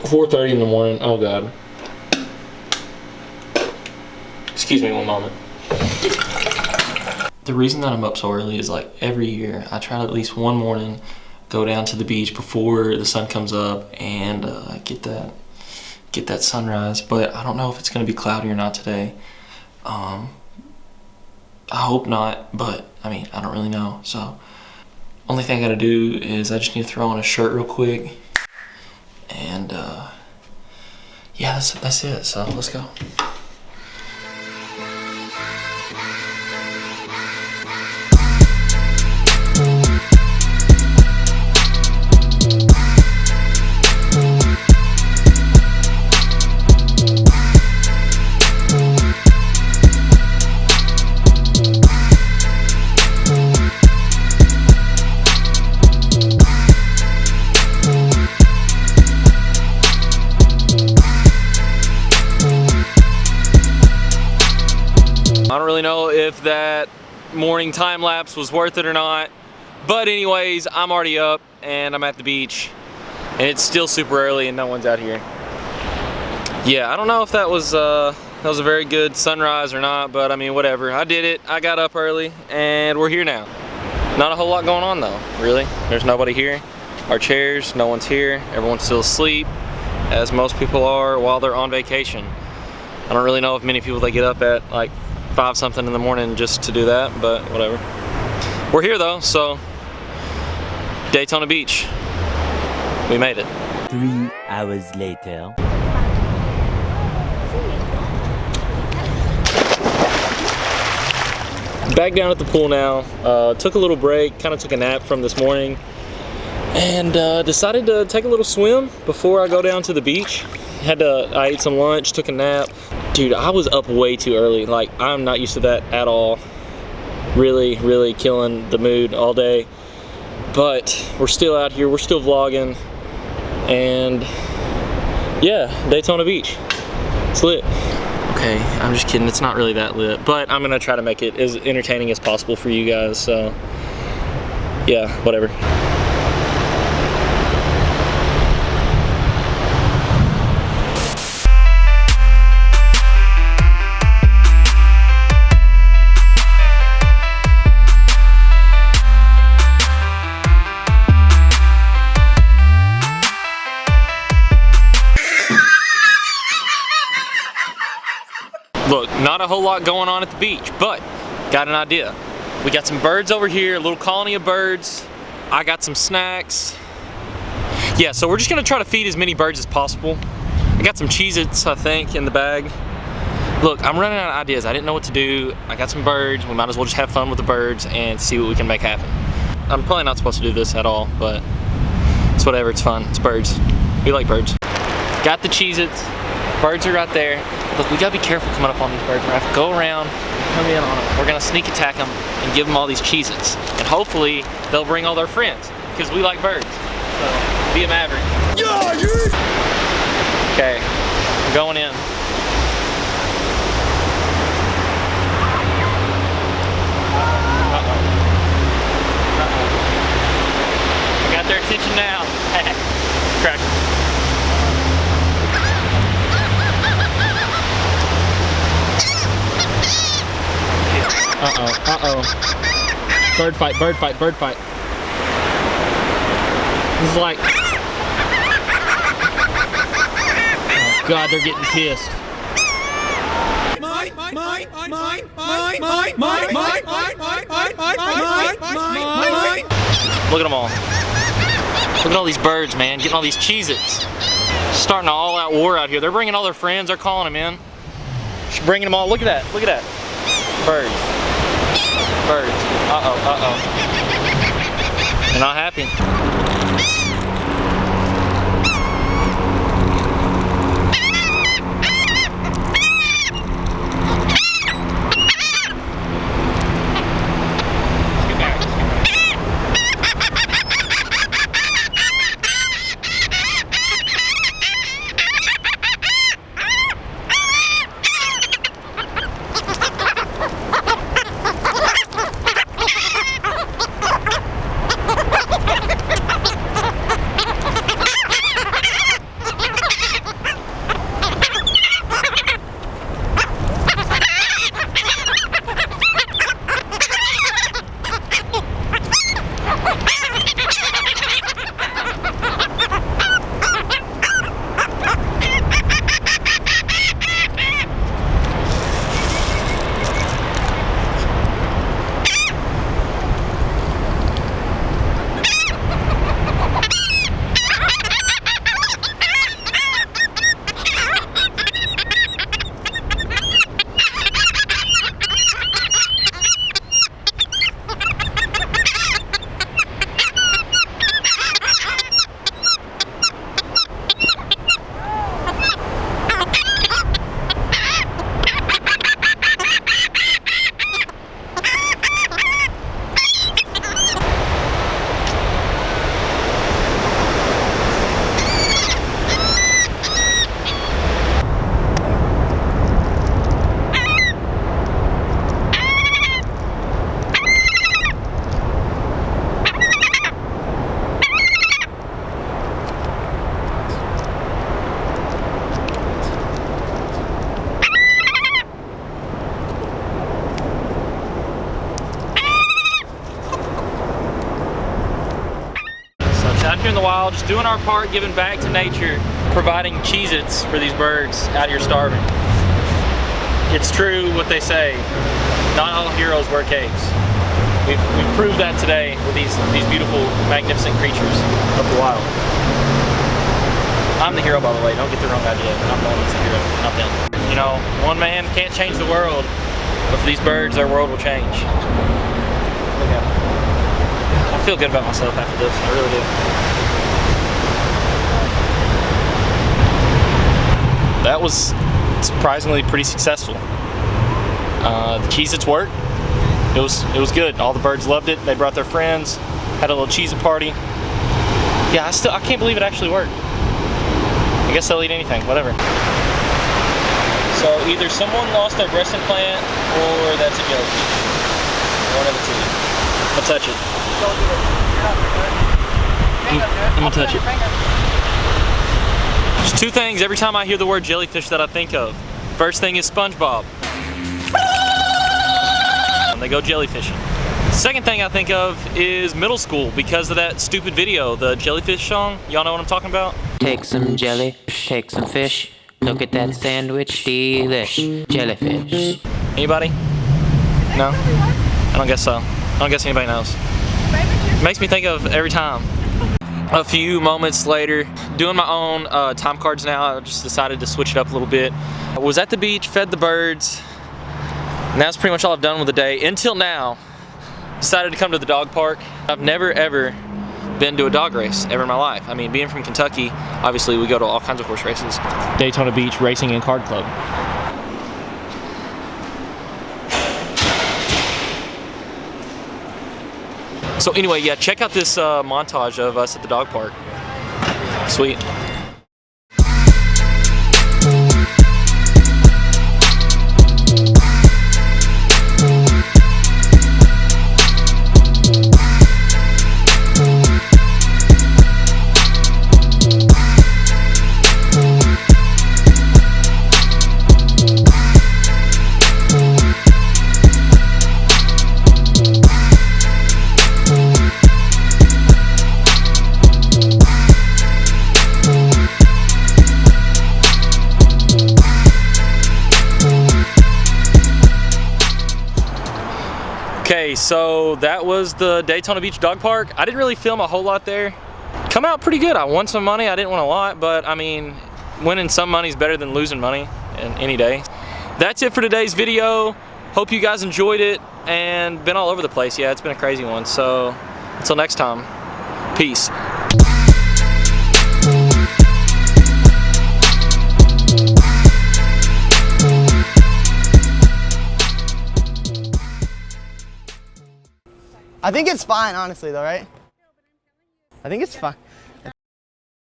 4:30 in the morning. Oh God. Excuse me one moment. The reason that I'm up so early is like every year I try to at least one morning go down to the beach before the sun comes up and get that sunrise. But I don't know if it's gonna be cloudy or not today. I hope not, but I mean I don't really know. So only thing I gotta do is I just need to throw on a shirt real quick, and yeah, that's it. So let's go. I don't really know if that morning time lapse was worth it or not, but anyways, I'm already up and I'm at the beach and it's still super early and no one's out here. Yeah, I don't know if that was a very good sunrise or not, but I mean whatever. I did it. I got up early and we're here now. Not a whole lot going on though, really. There's nobody here. Our chairs, no one's here. Everyone's still asleep, as most people are while they're on vacation. I don't really know if many people, they get up at like 5 something in the morning just to do that, but whatever. We're here though, so Daytona Beach. We made it. 3 hours later. Back down at the pool now. Took a little break, kind of took a nap from this morning, and decided to take a little swim before I go down to the beach. I ate some lunch, took a nap. Dude, I was up way too early. Like, I'm not used to that at all. Really killing the mood all day. But we're still out here, we're still vlogging. And yeah, Daytona Beach. It's lit. Okay, I'm just kidding, it's not really that lit. But I'm gonna try to make it as entertaining as possible for you guys, so yeah, whatever. Look, not a whole lot going on at the beach, but got an idea. We got some birds over here, a little colony of birds. I got some snacks. Yeah, so we're just gonna try to feed as many birds as possible. I got some Cheez-Its, I think, in the bag. Look, I'm running out of ideas. I didn't know what to do. I got some birds. We might as well just have fun with the birds and see what we can make happen. I'm probably not supposed to do this at all, but it's whatever, it's fun. It's birds. We like birds. Got the Cheez-Its. Birds are right there. Look, we gotta be careful coming up on these birds. We're gonna have to go around, come in on them. We're gonna sneak attack them and give them all these Cheez-Its. And hopefully, they'll bring all their friends, because we like birds. So, be a maverick. Yeah, yeah. Okay, I'm going in. I got their attention now. Crack. Uh-oh. Bird fight. This is like... Oh God, they're getting pissed. Look at them all. Look at all these birds, man, getting all these Cheez-Its. Starting an all-out war out here. They're bringing all their friends, they're calling them in. She's bringing them all, look at that, Birds. They're not happy. out here in the wild, just doing our part, giving back to nature, providing Cheez-Its for these birds out here starving. It's true what they say, not all heroes wear capes. We've proved that today with these beautiful, magnificent creatures of the wild. I'm the hero, by the way, don't get the wrong idea. I'm the one that's the hero, not them. You know, one man can't change the world, but for these birds, their world will change. Look at them. I feel good about myself after this, I really do. That was surprisingly pretty successful. The Cheez-Its worked. It was good. All the birds loved it. They brought their friends, had a little Cheez-It party. Yeah, I can't believe it actually worked. I guess they'll eat anything, whatever. So either someone lost their breast implant or that's a jellyfish. One of the two. I'll touch it. I'm gonna touch it. There's two things every time I hear the word jellyfish that I think of. First thing is SpongeBob. And they go jellyfishing. Second thing I think of is middle school because of that stupid video, the jellyfish song. Y'all know what I'm talking about? Take some jelly, take some fish. Look at that sandwich, delish. Jellyfish. Anybody? No? I don't guess so. I don't guess anybody knows. It makes me think of every time. A few moments later, doing my own time cards now, I just decided to switch it up a little bit. I was at the beach, fed the birds, and that's pretty much all I've done with the day. Until now, decided to come to the dog park. I've never ever been to a dog race ever in my life. I mean, being from Kentucky, obviously we go to all kinds of horse races. Daytona Beach Racing and Card Club. So anyway, yeah, check out this montage of us at the dog park. Sweet. Okay, so that was the Daytona Beach Dog Park. I didn't really film a whole lot there. Come out pretty good. I won some money. I didn't win a lot, but I mean, winning some money is better than losing money in any day. That's it for today's video. Hope you guys enjoyed it and been all over the place. Yeah, it's been a crazy one. So until next time, peace. I think it's fine, honestly, though, right? I think it's fine.